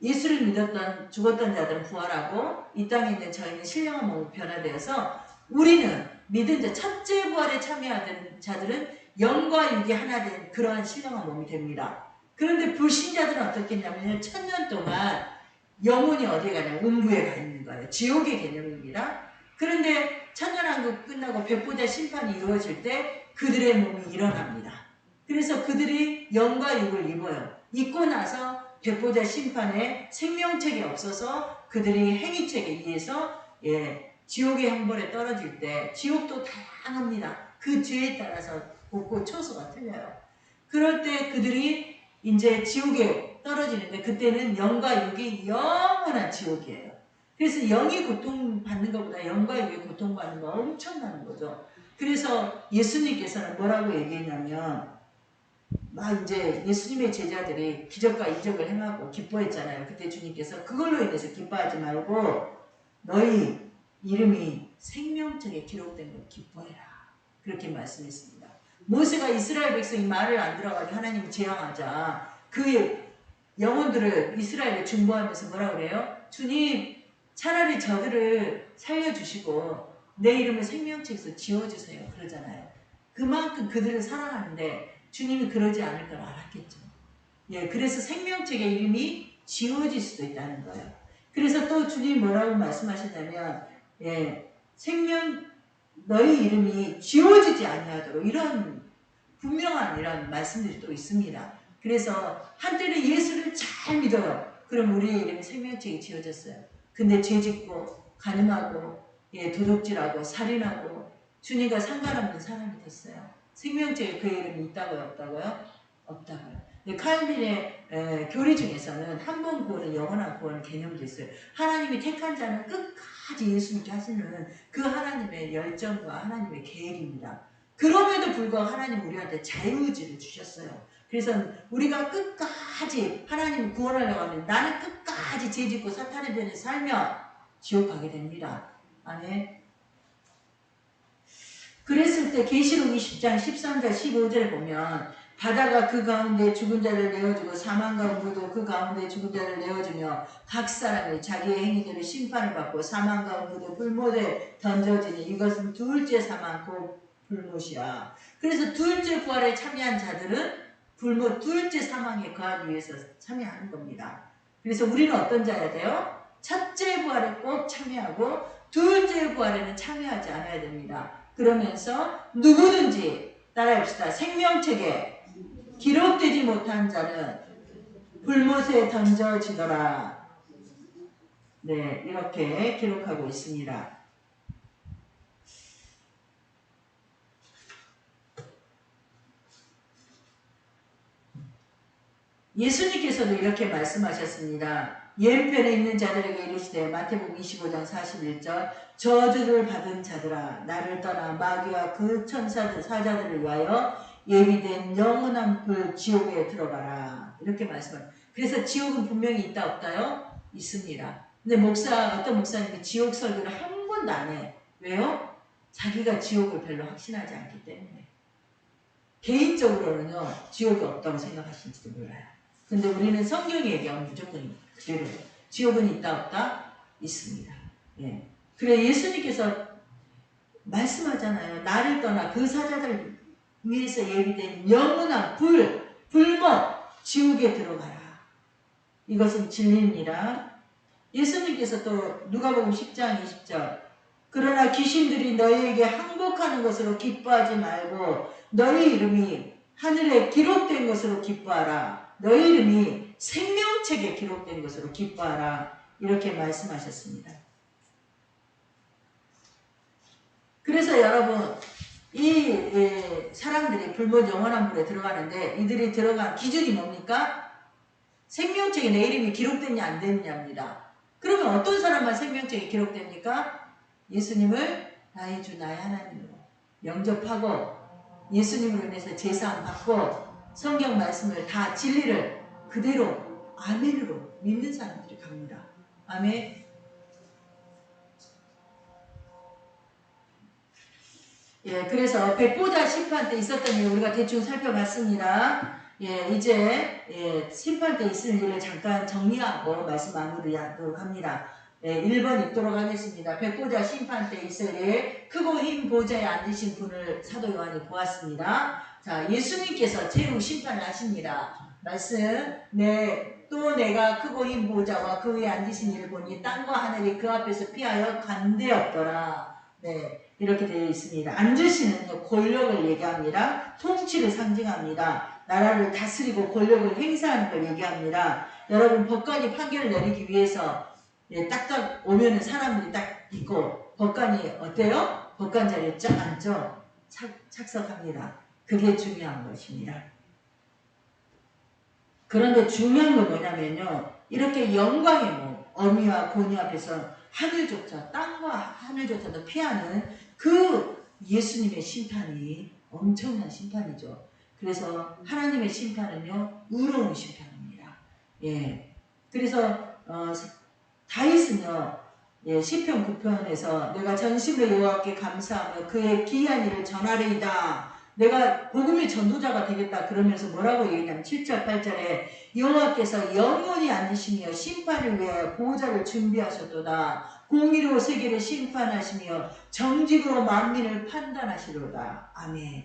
예수를 믿었던 죽었던 자들은 부활하고 이 땅에 있는 저희는 신령한 몸으로 변화되어서 우리는 믿은 자 첫째 부활에 참여하는 자들은 영과 육이 하나 된 그러한 신령한 몸이 됩니다. 그런데 불신자들은 어떻겠냐면 1000년 동안 영혼이 어디에 가냐면 음부에 가 있는 거예요. 지옥의 개념입니다. 그런데 천년왕국 끝나고 백보자 심판이 이루어질 때 그들의 몸이 일어납니다. 그래서 그들이 영과 육을 입어요. 입고 나서 백보자 심판에 생명책이 없어서 그들이 행위책에 의해서 지옥의 형벌에 떨어질 때 지옥도 다양합니다. 그 죄에 따라서 곳곳 처소가 틀려요. 그럴 때 그들이 이제 지옥에 떨어지는데 그때는 영과 육이 영원한 지옥이에요. 그래서 영이 고통받는 것보다 영과 육이 고통받는 거 엄청나는 거죠. 그래서 예수님께서는 뭐라고 얘기했냐면 막 이제 예수님의 제자들이 기적과 이적을 행하고 기뻐했잖아요. 그때 주님께서 그걸로 인해서 기뻐하지 말고 너희 이름이 생명책에 기록된 걸 기뻐해라. 그렇게 말씀했습니다. 모세가 이스라엘 백성이 말을 안 들어가지고 하나님이 재앙하자 그 영혼들을 이스라엘에 중보하면서 뭐라 그래요? 주님 차라리 저들을 살려주시고 내 이름을 생명책에서 지워주세요. 그러잖아요. 그만큼 그들을 사랑하는데 주님이 그러지 않을 걸 알았겠죠. 그래서 생명책의 이름이 지워질 수도 있다는 거예요. 그래서 또 주님이 뭐라고 말씀하셨냐면 너희 이름이 지워지지 아니하도록 이런 분명한 이런 말씀들이 또 있습니다. 그래서 한때는 예수를 잘 믿어요. 그럼 우리의 이름이 생명책이 지워졌어요. 근데 죄짓고 간음하고 도둑질하고 살인하고 주님과 상관없는 사람이 됐어요. 생명책에 그의 이름이 있다고요? 없다고요? 없다고요. 칼빈의 교리 중에서는 한 번 구원은 영원한 구원 개념도 있어요. 하나님이 택한 자는 끝까지 예수 믿게 하시는 그 하나님의 열정과 하나님의 계획입니다. 그럼에도 불구하고 하나님 우리한테 자유의지를 주셨어요. 그래서 우리가 끝까지 하나님 구원하려고 하면 나는 끝까지 죄짓고 사탄의 변에 살면 지옥 가게 됩니다. 아멘. 그랬을 때 계시록 20장 13절 15절에 보면 바다가 그 가운데 죽은 자를 내어주고 사망과 음부도 그 가운데 죽은 자를 내어주며 각 사람이 자기의 행위대로 심판을 받고 사망과 음부도 불못에 던져지니 이것은 둘째 사망 곧 불못이야. 그래서 둘째 부활에 참여한 자들은 불못 둘째 사망에 거하기 위해서 참여하는 겁니다. 그래서 우리는 어떤 자야 돼요? 첫째 부활에 꼭 참여하고 둘째 부활에는 참여하지 않아야 됩니다. 그러면서 누구든지 따라해봅시다. 생명책에 기록되지 못한 자는 불못에 던져지더라. 네, 이렇게 기록하고 있습니다. 예수님께서도 이렇게 말씀하셨습니다. 왼편에 있는 자들에게 이르시되 마태복음 25장 41절 저주를 받은 자들아 나를 떠나 마귀와 그 천사들 사자들을 위하여 예비된 영원한 불 지옥에 들어가라. 이렇게 말씀합니다. 그래서 지옥은 분명히 있다 없다요? 있습니다. 근데 어떤 목사님이 지옥 설교를 한 번도 안 해. 왜요? 자기가 지옥을 별로 확신하지 않기 때문에. 개인적으로는요 지옥이 없다고 생각하시는지도 몰라요. 근데 우리는 성경이 얘기하면 무조건 그대로예요. 지옥은 있다 없다? 있습니다. 예. 그래 예수님께서 말씀하잖아요. 나를 떠나 그 사자들 위에서 예비된 영원한 불못 지옥에 들어가라. 이것은 진리입니다. 예수님께서 또 누가복음 10장 20절 그러나 귀신들이 너희에게 항복하는 것으로 기뻐하지 말고 너희 이름이 하늘에 기록된 것으로 기뻐하라. 너희 이름이 생명책에 기록된 것으로 기뻐하라. 이렇게 말씀하셨습니다. 그래서 여러분 이 사람들이 불못 영원한 불에 들어가는데 이들이 들어간 기준이 뭡니까? 생명책에 내 이름이 기록됐냐 안 됐냐입니다. 그러면 어떤 사람만 생명책에 기록됩니까? 예수님을 나의 주 나의 하나님으로 영접하고 예수님으로 인해서 제사함 받고 성경 말씀을 다 진리를 그대로 아멘으로 믿는 사람들이 갑니다. 아멘. 예, 그래서 백보자 심판 때 있었던 일 우리가 대충 살펴봤습니다. 예, 이제 심판 때 있을 일을 잠깐 정리하고 말씀 마무리하도록 합니다. 예, 1번 읽도록 하겠습니다. 백보자 심판 때 있을 일 크고 흰 보좌에 앉으신 분을 사도 요한이 보았습니다. 자, 예수님께서 최후 심판을 하십니다. 말씀 또 내가 크고 흰 보좌와 그 위에 앉으신 이를 보니 땅과 하늘이 그 앞에서 피하여 간대었더라. 네, 이렇게 되어 있습니다. 앉으시는 권력을 얘기합니다. 통치를 상징합니다. 나라를 다스리고 권력을 행사하는 걸 얘기합니다. 여러분 법관이 판결을 내리기 위해서 딱딱 오면은 사람들이 딱 있고 법관이 어때요? 법관 자리에 쫙 앉죠? 착석합니다. 그게 중요한 것입니다. 그런데 중요한 건 뭐냐면요. 이렇게 영광의 어미와 고니 앞에서 하늘조차 땅과 하늘조차도 피하는 그 예수님의 심판이 엄청난 심판이죠. 그래서 하나님의 심판은요. 의로운 심판입니다. 예. 그래서 다윗은요. 예, 시편 9편에서 내가 전심으로 여호와께 감사하며 그의 기이한 일을 전하리이다. 내가 복음의 전도자가 되겠다. 그러면서 뭐라고 얘기하냐면 7절 8절에 여호와께서 영원히 앉으시며 심판을 위하여 보호자를 준비하셨도다. 공의로 세계를 심판하시며 정직으로 만민을 판단하시로다. 아멘.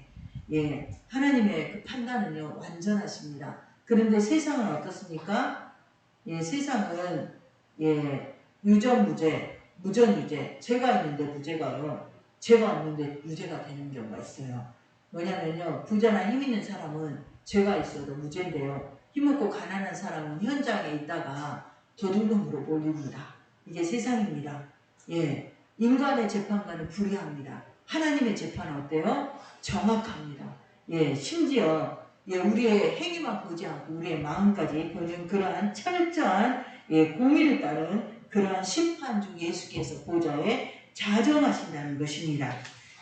예, 하나님의 그 판단은요 완전하십니다. 그런데 세상은 어떻습니까? 예, 세상은 유전무죄, 무전유죄, 죄가 있는데 무죄가요. 죄가 없는데 유죄가 되는 경우가 있어요. 뭐냐면요, 부자나 힘 있는 사람은 죄가 있어도 무죄인데요. 힘없고 가난한 사람은 현장에 있다가 도둑놈으로 몰립니다. 이게 세상입니다. 예, 인간의 재판관은 불의합니다. 하나님의 재판은 어때요? 정확합니다. 예, 심지어 우리의 행위만 보지 않고 우리의 마음까지 보는 그러한 철저한 공의를 따른 그러한 심판 중 예수께서 보좌에 자정하신다는 것입니다.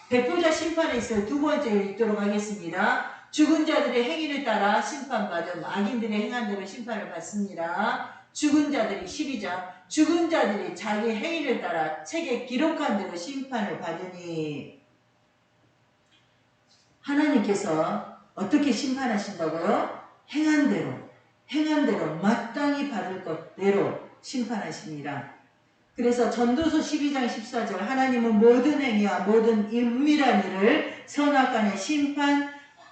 백보자 심판에 있어 두 번째 읽도록 하겠습니다. 죽은 자들의 행위를 따라 심판받음 악인들의 행한 대로 심판을 받습니다. 죽은 자들이 12장 죽은 자들이 자기 행위를 따라 책에 기록한 대로 심판을 받으니 하나님께서 어떻게 심판하신다고요? 행한 대로 마땅히 받을 것대로 심판하십니다. 그래서 전도서 12장 14절 하나님은 모든 행위와 모든 은밀한 일을 선악간에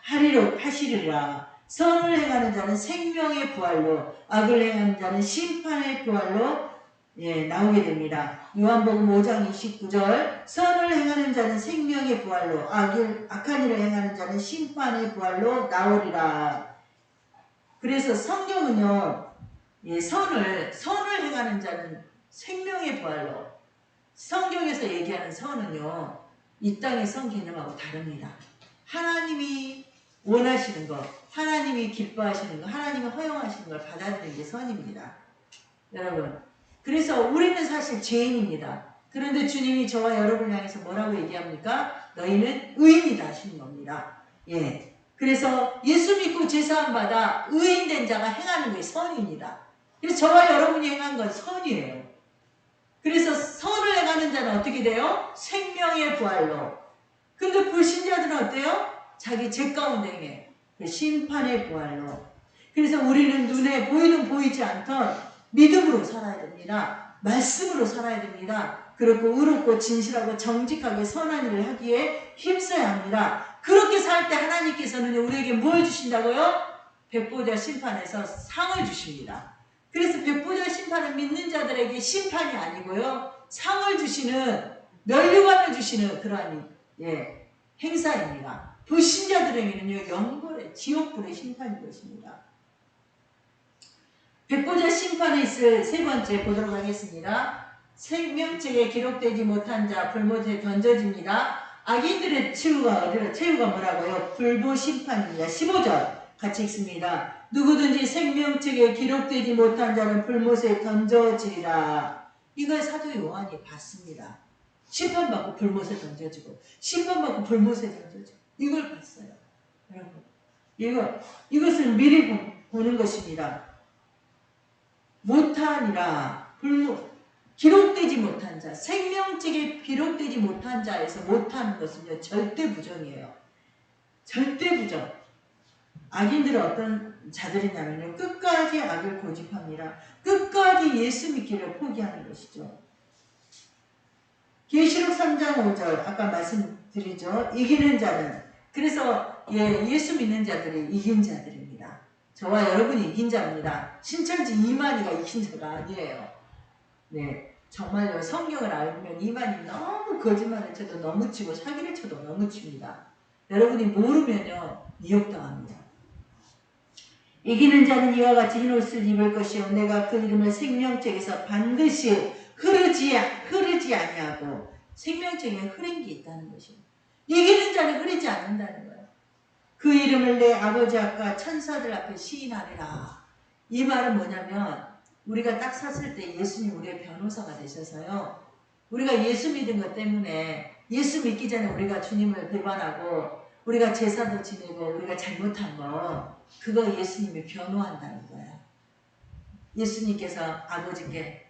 심판하시리라. 선을 행하는 자는 생명의 부활로 악을 행하는 자는 심판의 부활로 나오게 됩니다. 요한복음 5장 29절 선을 행하는 자는 생명의 부활로 악한 일을 행하는 자는 심판의 부활로 나오리라. 그래서 성경은요, 선을 행하는 자는 생명의 부활로, 성경에서 얘기하는 선은요, 이 땅의 선 개념하고 다릅니다. 하나님이 원하시는 것, 하나님이 기뻐하시는 것, 하나님이 허용하시는 걸 받아들이는 게 선입니다. 여러분, 그래서 우리는 사실 죄인입니다. 그런데 주님이 저와 여러분을 향해서 뭐라고 얘기합니까? 너희는 의인이다 하시는 겁니다. 그래서 예수 믿고 제사함 받아 의인된 자가 행하는 게 선입니다. 그래서 저와 여러분이 행한 건 선이에요. 그래서 선을 행하는 자는 어떻게 돼요? 생명의 부활로. 근데 불신자들은 어때요? 자기 죄 가운데 행해. 심판의 부활로. 그래서 우리는 눈에 보이든 보이지 않던 믿음으로 살아야 됩니다. 말씀으로 살아야 됩니다. 그리고 의롭고 진실하고 정직하게 선한 일을 하기에 힘써야 합니다. 그렇게 살 때 하나님께서는 우리에게 뭘 주신다고요? 백보자 심판에서 상을 주십니다. 그래서 백보자 심판은 믿는 자들에게 심판이 아니고요, 상을 주시는, 면류관을 주시는 그러한 행사입니다. 불신자들에게는요, 영벌의 지옥불의 심판인 것입니다. 백보자 심판에 있을 세 번째 보도록 하겠습니다. 생명책에 기록되지 못한 자 불못에 던져집니다. 악인들의 최후가 뭐라고요? 불보 심판입니다. 15절 같이 읽습니다. 누구든지 생명책에 기록되지 못한 자는 불못에 던져지리라. 이걸 사도 요한이 봤습니다. 심판받고 불못에 던져지고 심판받고 불못에 던져지고 이걸 봤어요. 여러분, 이것을 미리 보는 것입니다. 못하니라. 기록되지 못한 자, 생명책에 기록되지 못한 자에서 못하는 것은요, 절대 부정이에요. 절대 부정. 악인들은 어떤 자들이냐면요, 끝까지 악을 고집합니다. 끝까지 예수 믿기를 포기하는 것이죠. 계시록 3장 5절 아까 말씀드리죠. 이기는 자는, 그래서 예수 믿는 자들이 이긴 자들입니다. 저와 여러분이 이긴 자입니다. 신천지 이만희가 이긴 자가 아니에요. 정말요, 성경을 알면 이만희 너무 거짓말을 쳐도 너무 치고 사기를 쳐도 너무 칩니다. 여러분이 모르면요, 미혹당합니다. 이기는 자는 이와 같이 흰 옷을 입을 것이요 내가 그 이름을 생명책에서 반드시 흐르지 아니하고, 생명책에 흐린 게 있다는 것입니다. 이기는 자는 흐르지 않는다는 거예요. 그 이름을 내 아버지 앞과 천사들 앞에 시인하리라. 이 말은 뭐냐면, 우리가 딱 섰을 때 예수님 우리의 변호사가 되셔서요, 우리가 예수 믿은 것 때문에, 예수 믿기 전에 우리가 주님을 배반하고 우리가 제사도 지내고 우리가 잘못한 거, 그거 예수님이 변호한다는 거예요. 예수님께서 아버지께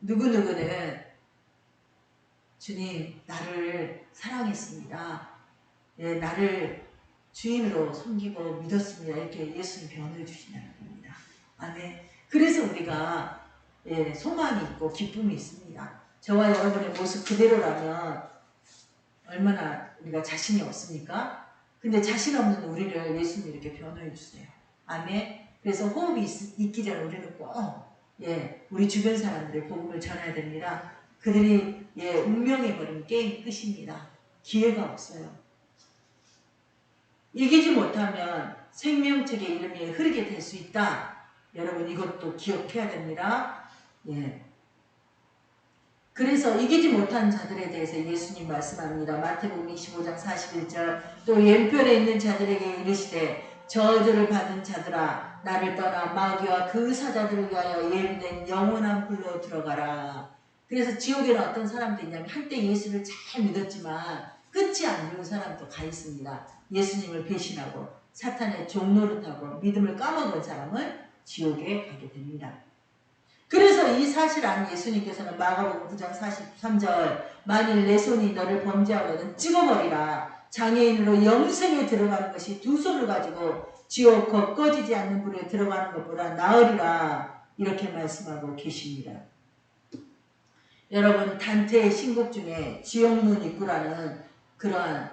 누구누구는 주님 나를 사랑했습니다. 나를 주인으로 섬기고 믿었습니다. 이렇게 예수님 변호해 주신다는 겁니다. 아멘. 그래서 우리가 소망이 있고 기쁨이 있습니다. 저와 여러분의 모습 그대로라면 얼마나 우리가 자신이 없습니까? 근데 자신 없는 우리를 예수님이 이렇게 변호해 주세요. 아멘. 그래서 호흡이 있기 전에 우리는 꼭 우리 주변 사람들의 복음을 전해야 됩니다. 그들이 운명에 버린 게임 끝입니다. 기회가 없어요. 이기지 못하면 생명책의 이름이 흐르게 될 수 있다. 여러분 이것도 기억해야 됩니다. 그래서 이기지 못한 자들에 대해서 예수님 말씀합니다. 마태복음 25장 41절 또 왼편에 있는 자들에게 이르시되 저주를 받은 자들아 나를 떠나 마귀와 그 사자들을 위하여 예비된 영원한 불로 들어가라. 그래서 지옥에는 어떤 사람도 있냐면 한때 예수를 잘 믿었지만 끝이 안 좋은 사람도 가 있습니다. 예수님을 배신하고 사탄의 종노릇하고 믿음을 까먹은 사람은 지옥에 가게 됩니다. 그래서 이 사실 안 예수님께서는 마가복음 9장 43절 만일 내 손이 너를 범죄하거든 찍어버리라. 장애인으로 영생에 들어가는 것이 두 손을 가지고 지옥 겁 꺼지지 않는 불에 들어가는 것보다 나으리라 이렇게 말씀하고 계십니다. 여러분 단테의 신곡 중에 지옥문 입구라는 그러한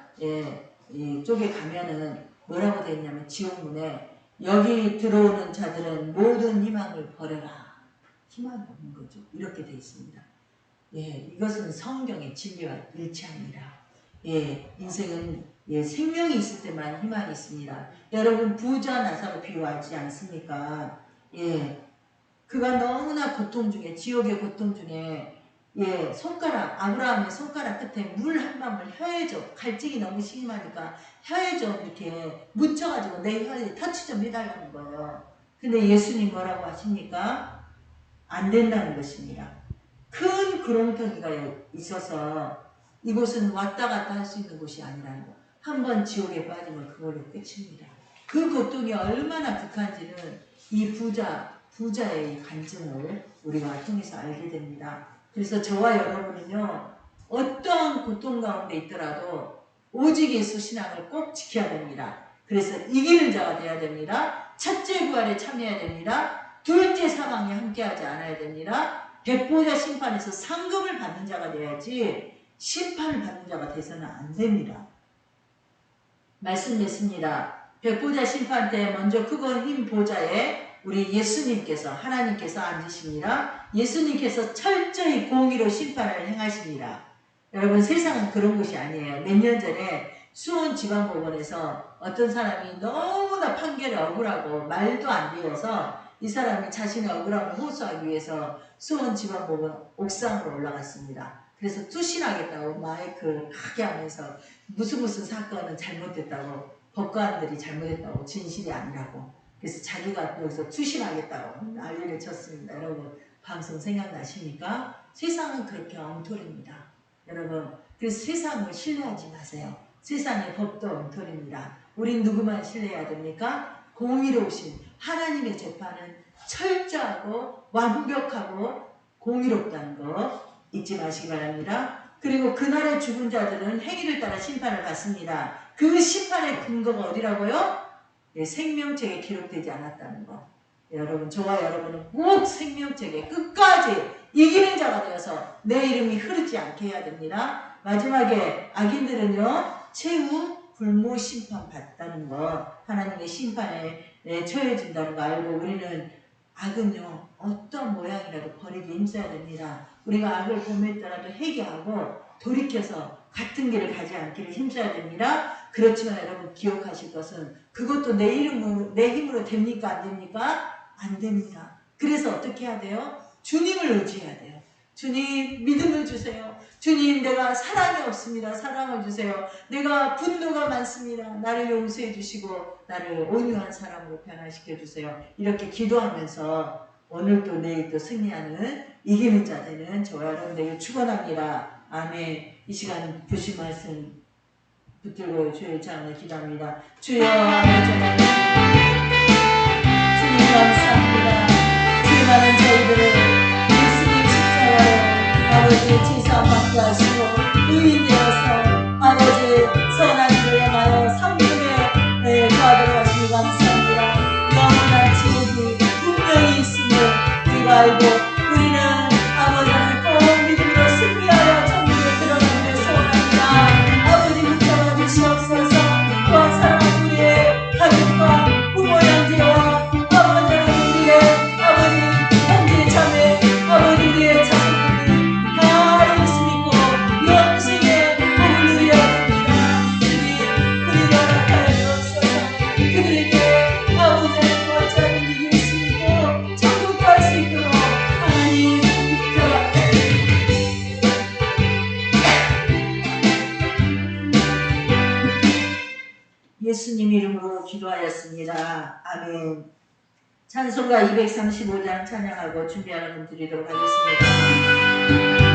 이 쪽에 가면은 뭐라고 되어 있냐면 지옥문에 여기 들어오는 자들은 모든 희망을 버려라. 희망이 없는 거죠. 이렇게 되어 있습니다. 이것은 성경의 진리와 일치합니다. 인생은 생명이 있을 때만 희망이 있습니다. 여러분 부자 나사로 비유하지 않습니까? 그가 너무나 고통 중에 지옥의 고통 중에 손가락 아브라함의 손가락 끝에 물 한 방울 혀에 갈증이 너무 심하니까 혀에 좀 이렇게 묻혀가지고 내 혀에 터치 좀 해달라는 거예요. 근데 예수님 뭐라고 하십니까? 안 된다는 것입니다. 큰 구렁텅이가 있어서 이곳은 왔다 갔다 할 수 있는 곳이 아니라는 거. 한번 지옥에 빠지면 그걸로 끝입니다. 그 고통이 얼마나 극한지는 이 부자의 간증을 우리가 통해서 알게 됩니다. 그래서 저와 여러분은요, 어떠한 고통 가운데 있더라도 오직 예수 신앙을 꼭 지켜야 됩니다. 그래서 이기는 자가 되어야 됩니다. 첫째 부활에 참여해야 됩니다. 둘째 사망에 함께하지 않아야 됩니다. 백보자 심판에서 상급을 받는 자가 돼야지 심판을 받는 자가 돼서는 안 됩니다. 말씀했습니다. 백보자 심판 때 먼저 크고 흰 보좌에 우리 예수님께서 하나님께서 앉으십니다. 예수님께서 철저히 공의로 심판을 행하십니다. 여러분 세상은 그런 곳이 아니에요. 몇 년 전에 수원지방법원에서 어떤 사람이 너무나 판결이 억울하고 말도 안 되어서 이 사람이 자신의 억울함을 호소하기 위해서 수원지방법원 옥상으로 올라갔습니다. 그래서 투신하겠다고 마이크 크게 하면서 무슨 사건은 잘못됐다고 법관들이 잘못했다고 진실이 아니라고 그래서 자기가 여기서 투신하겠다고 난리를 쳤습니다. 여러분 방송 생각나십니까? 세상은 그렇게 엉터리입니다. 여러분 그래서 세상을 신뢰하지 마세요. 세상의 법도 엉터리입니다. 우린 누구만 신뢰해야 됩니까? 공의로우신 하나님의 재판은 철저하고 완벽하고 공의롭다는 거 잊지 마시기 바랍니다. 그리고 그날의 죽은 자들은 행위를 따라 심판을 받습니다. 그 심판의 근거가 어디라고요? 생명책에 기록되지 않았다는 거. 여러분 저와 여러분은 꼭 생명책에 끝까지 이기는 자가 되어서 내 이름이 흐르지 않게 해야 됩니다. 마지막에 악인들은요 최후 불모 심판 받다는 거, 하나님의 심판에 처해진다는 거 알고 우리는 악은요 어떤 모양이라도 버리기 힘써야 됩니다. 우리가 악을 범했더라도 회개하고 돌이켜서 같은 길을 가지 않기를 힘써야 됩니다. 그렇지만 여러분 기억하실 것은 그것도 내 힘으로 됩니까? 안 됩니까? 안 됩니다. 그래서 어떻게 해야 돼요? 주님을 의지해야 돼요. 주님 믿음을 주세요. 주님 내가 사랑이 없습니다. 사랑을 주세요. 내가 분노가 많습니다. 나를 용서해 주시고 나를 온유한 사람으로 변화시켜 주세요. 이렇게 기도하면서 오늘도 내일도 승리하는 이기는 자 되는 저와 여러분에게 축원합니다. 아멘. 이 시간 주신 말씀 붙들고 주의 자원을 기도합니다. 주여 아버지 주님 감사합니다. 주님만은 저희들을 예수님 십자가에 아버지 제사 받게 하시고 의인 되어서 아버지 선한 일을 행하여 상급에 도와드려 하시니 감사합니다. 영원한 지옥이 분명히 있음을 우리가 알고 우리는 아버지를 꼭 믿음으로 승리하여 천국에 들어가기를 소원합니다. 아버지 붙잡아 주시옵소서. 또한 사랑하는 우리의 가족과 부모 형제와 아버지는 우리의 아버지 형제 자매 아버지 우리의 자식들이 다 예수 믿고 영생의 복을 누려야 됩니다. 주님 우리를 허락하여 주옵소서. 그들에게 아버지를 도와주지 않는 예수 믿고 천국 갈 수 있도록 하나님 예수님 이름으로 기도하였습니다. 아멘. 찬송가 235장 찬양하고 준비하는 분 드리도록 하겠습니다.